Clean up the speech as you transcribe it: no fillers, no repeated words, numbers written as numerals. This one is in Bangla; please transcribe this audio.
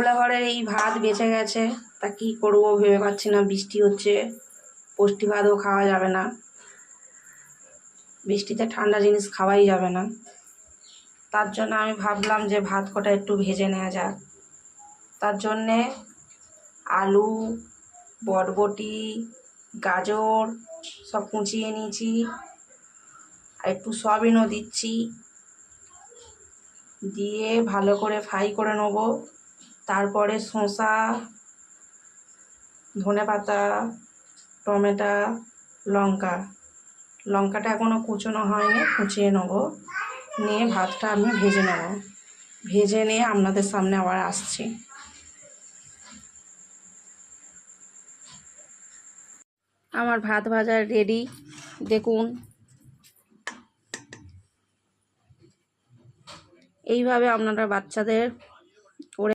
গোলা ঘরের এই ভাত বেঁচে গেছে, তা কী করবো ভেবে পাচ্ছি না। বৃষ্টি হচ্ছে, পুষ্টি ভাতও খাওয়া যাবে না, বৃষ্টিতে ঠান্ডা জিনিস খাওয়াই যাবে না। তার জন্য আমি ভাবলাম যে ভাত কটা একটু ভেজে নেওয়া যাক। তার জন্যে আলু, বরবটি, গাজর সব কুচিয়ে নিয়েছি, আর একটু সয়াবিনও দিচ্ছি, দিয়ে ভালো করে ফ্রাই করে নেব। তারপরে শসা, ধনেপাতা, টমেটো, লঙ্কাটা এখনও কুচোনো হয়নি, কুচিয়ে নেব। নিয়ে ভাতটা আমি ভেজে নেব, ভেজে নিয়ে আপনাদের সামনে আবার আসছি। আমার ভাত ভাজা রেডি, দেখুন। এইভাবে আপনারা বাচ্চাদের